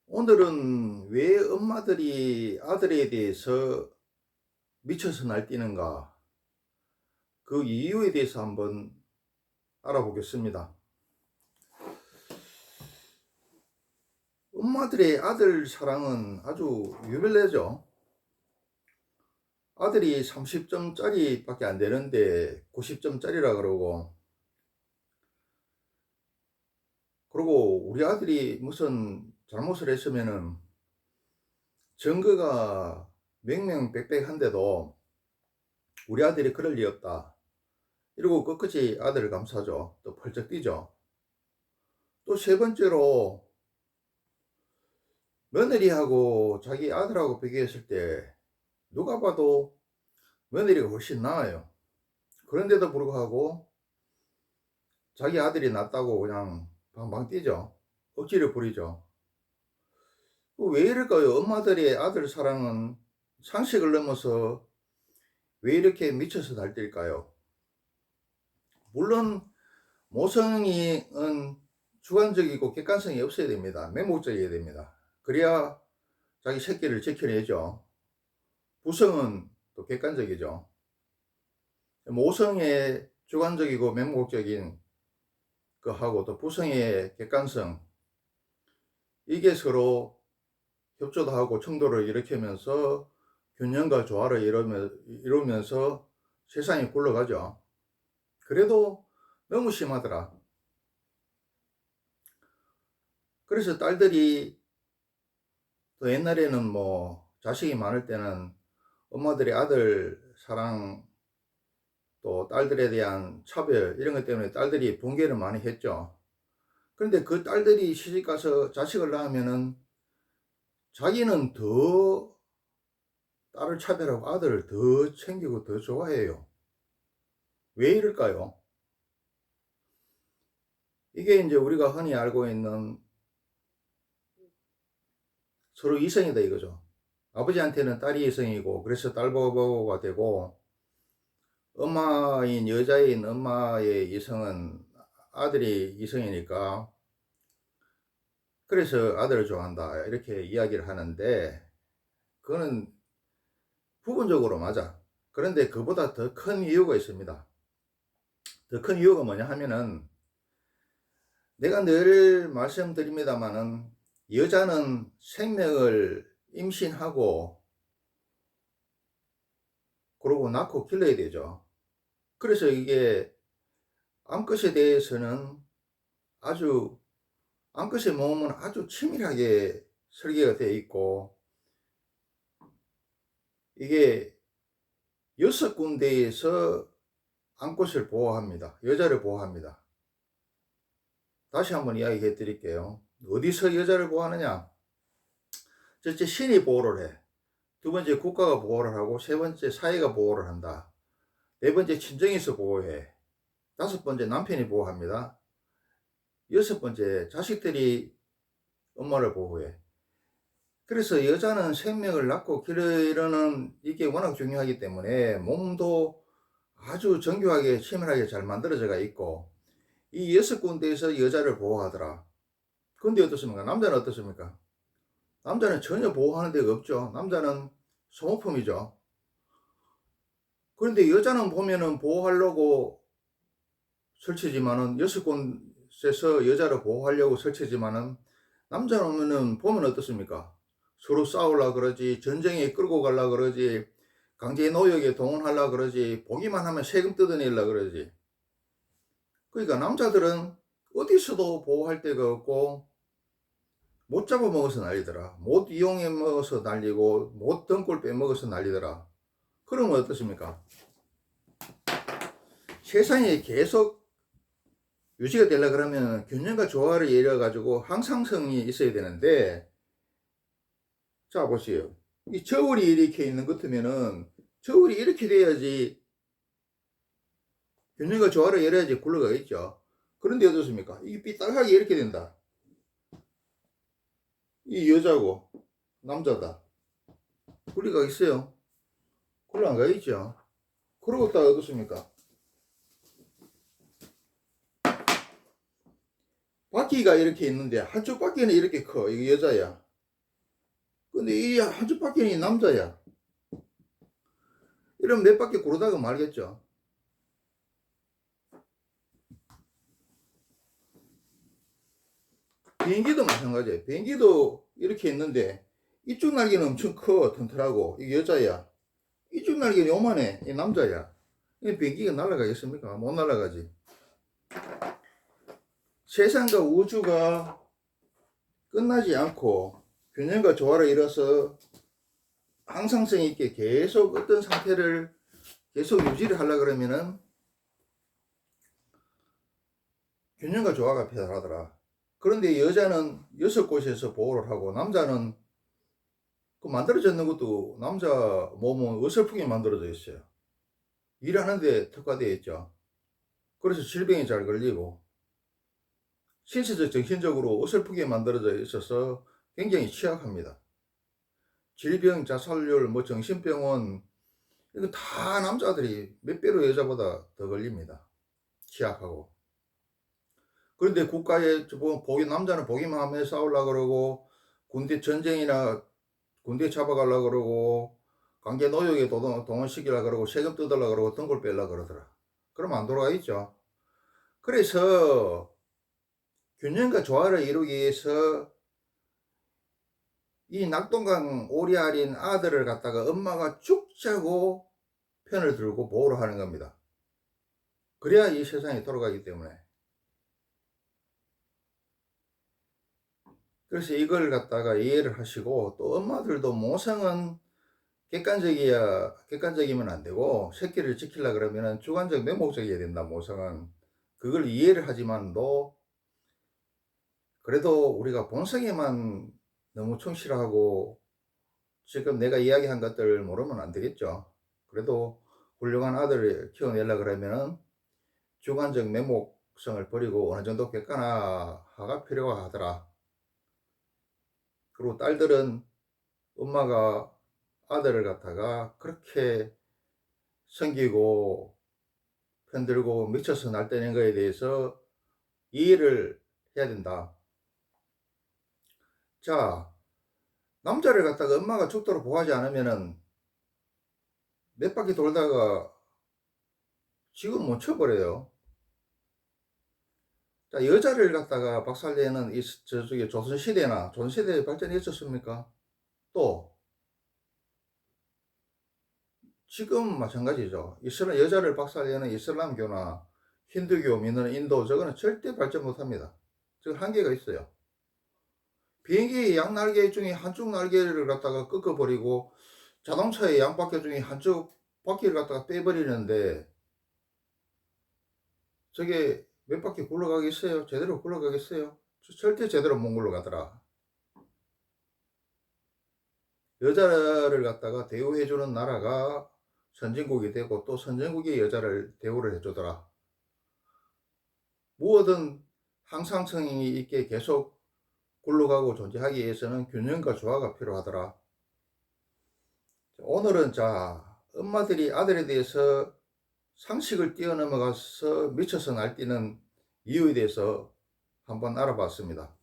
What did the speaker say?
오늘은 왜 엄마들이 아들에 대해서 미쳐서 날뛰는가? 그 이유에 대해서 한번 알아보겠습니다. 엄마들의 아들 사랑은 아주 유별나죠. 아들이 30점짜리 밖에 안 되는데 90점짜리라 그러고 우리 아들이 무슨 잘못을 했으면은 증거가 명명백백한데도 우리 아들이 그럴 리 없다 이러고 끝까지 아들을 감싸죠. 또 펄쩍 뛰죠. 또 세 번째로 며느리하고 자기 아들하고 비교했을 때 누가 봐도 며느리가 훨씬 나아요. 그런데도 불구하고 자기 아들이 낫다고 그냥 방방 뛰죠. 억지를 부리죠. 왜 이럴까요? 엄마들의 아들 사랑은 상식을 넘어서 왜 이렇게 미쳐서 날뛸까요? 물론 모성이은 주관적이고 객관성이 없어야 됩니다. 맹목적이어야 됩니다. 그래야 자기 새끼를 지켜내죠. 부성은 또 객관적이죠. 모성의 주관적이고 맹목적인 거하고 또 부성의 객관성, 이게 서로 협조도 하고 충돌을 일으키면서 균형과 조화를 이루면서 세상이 굴러가죠. 그래도 너무 심하더라. 그래서 딸들이 또 옛날에는 뭐 자식이 많을 때는 엄마들이 아들 사랑 또 딸들에 대한 차별 이런 것 때문에 딸들이 붕괴를 많이 했죠. 그런데 그 딸들이 시집가서 자식을 낳으면은 자기는 더 딸을 차별하고 아들을 더 챙기고 더 좋아해요. 왜 이럴까요? 이게 이제 우리가 흔히 알고 있는 서로 이성이다 이거죠. 아버지한테는 딸이 이성이고 그래서 딸보고가 되고, 엄마인 여자인 엄마의 이성은 아들이 이성이니까 그래서 아들을 좋아한다 이렇게 이야기를 하는데, 그거는 부분적으로 맞아. 그런데 그보다 더 큰 이유가 있습니다. 더 큰 이유가 뭐냐 하면은, 내가 늘 말씀드립니다마는 여자는 생명을 임신하고 그러고 낳고 길러야 되죠. 그래서 이게 암컷에 대해서는 아주, 암컷의 몸은 아주 치밀하게 설계가 되어 있고, 이게 6군데에서 암컷을 보호합니다. 여자를 보호합니다. 다시 한번 이야기해 드릴게요. 어디서 여자를 보호하느냐? 첫째, 신이 보호를 해. 두 번째, 국가가 보호를 하고, 세 번째, 사회가 보호를 한다. 네 번째, 친정에서 보호해. 다섯 번째, 남편이 보호합니다. 여섯 번째, 자식들이 엄마를 보호해. 그래서 여자는 생명을 낳고 기르는 이게 워낙 중요하기 때문에 몸도 아주 정교하게 치밀하게 잘 만들어져가 있고, 이 6군데에서 여자를 보호하더라. 근데 어떻습니까? 남자는 어떻습니까? 남자는 전혀 보호하는 데가 없죠. 남자는 소모품이죠. 그런데 여자는 보면은 보호하려고 설치지만은, 6군데에서 여자를 보호하려고 설치지만은, 남자는 보면 어떻습니까? 서로 싸우려 그러지, 전쟁에 끌고 가려 그러지, 강제 노역에 동원하려 그러지, 보기만 하면 세금 뜯어내려 그러지. 그러니까 남자들은 어디서도 보호할 데가 없고, 못 잡아먹어서 난리더라. 못 이용해 먹어서 난리고, 못 등골 빼먹어서 난리더라. 그러면 어떻습니까? 세상에 계속 유지가 되려 그러면 균형과 조화를 이뤄가지고 항상성이 있어야 되는데, 자 보세요. 이 저울이 이렇게 있는 것 같으면은 저울이 이렇게 돼야지, 균형과 조화를 이뤄야지 굴러가겠죠. 그런데 어떻습니까? 이게 삐딱하게 이렇게 된다. 이 여자고 남자다. 분리가 있어요? 굴러 안 가있죠. 그러고 딱 어떻습니까? 바퀴가 이렇게 있는데 한쪽 바퀴는 이렇게 커. 이거 여자야. 근데 이 한쪽 바퀴는 남자야. 이러면 몇 바퀴 구르다가 말겠죠. 비행기도 마찬가지예요. 비행기도 이렇게 있는데 이쪽 날개는 엄청 커, 튼튼하고. 이게 여자야. 이쪽 날개는 요만해. 이 남자야. 이 비행기가 날아가겠습니까? 못 날아가지. 세상과 우주가 끝나지 않고 균형과 조화를 이뤄서 항상성 있게 계속 어떤 상태를 계속 유지를 하려 그러면은 균형과 조화가 필요하더라. 그런데 여자는 6곳에서 보호를 하고 남자는 그 만들어졌는 것도 남자 몸은 어설프게 만들어져 있어요. 일하는데 특화되어 있죠. 그래서 질병이 잘 걸리고 신체적 정신적으로 어설프게 만들어져 있어서 굉장히 취약합니다. 질병, 자살률, 뭐 정신병원 이거 다 남자들이 몇 배로 여자보다 더 걸립니다. 취약하고. 그런데 국가에 남자는 보기만 하면 싸우려고 그러고 군대 전쟁이나 군대 잡아가려고 그러고 강제 노역에 동원시키려고 그러고 세금 뜯으려고 그러고 등골 빼려고 그러더라. 그러면 안 돌아가 있죠. 그래서 균형과 조화를 이루기 위해서 이 낙동강 오리알인 아들을 갖다가 엄마가 죽자고 편을 들고 보호를 하는 겁니다. 그래야 이 세상이 돌아가기 때문에. 그래서 이걸 갖다가 이해를 하시고, 또 엄마들도 모성은 객관적이면 안 되고 새끼를 지키려 그러면은 주관적 맹목적이어야 된다. 모성은 그걸 이해를 하지만도 그래도 우리가 본성에만 너무 충실하고 지금 내가 이야기한 것들을 모르면 안 되겠죠. 그래도 훌륭한 아들을 키워내려 그러면은 주관적 맹목성을 버리고 어느 정도 객관화가 필요하더라. 그리고 딸들은 엄마가 아들을 갖다가 그렇게 섬기고 편들고 미쳐서 날뛰는 거에 대해서 이해를 해야 된다. 자, 남자를 갖다가 엄마가 죽도록 보호하지 않으면은 몇 바퀴 돌다가 지금 못 쳐버려요. 자, 여자를 갖다가 박살내는 저쪽에 조선시대에 발전이 있었습니까? 또 지금 마찬가지죠. 여자를 박살내는 이슬람교나 힌두교 믿는 인도, 저거는 절대 발전 못합니다. 저건 한계가 있어요. 비행기의 양날개 중에 한쪽 날개를 갖다가 꺾어버리고 자동차의 양바퀴 중에 한쪽 바퀴를 갖다가 빼버리는데 저게 몇 바퀴 굴러가겠어요? 제대로 굴러가겠어요? 절대 제대로 못 굴러가더라. 여자를 갖다가 대우해주는 나라가 선진국이 되고 또 선진국이 여자를 대우를 해주더라. 무엇든 항상성이 있게 계속 굴러가고 존재하기 위해서는 균형과 조화가 필요하더라. 오늘은 자, 엄마들이 아들에 대해서 상식을 뛰어넘어가서 미쳐서 날뛰는 이유에 대해서 한번 알아봤습니다.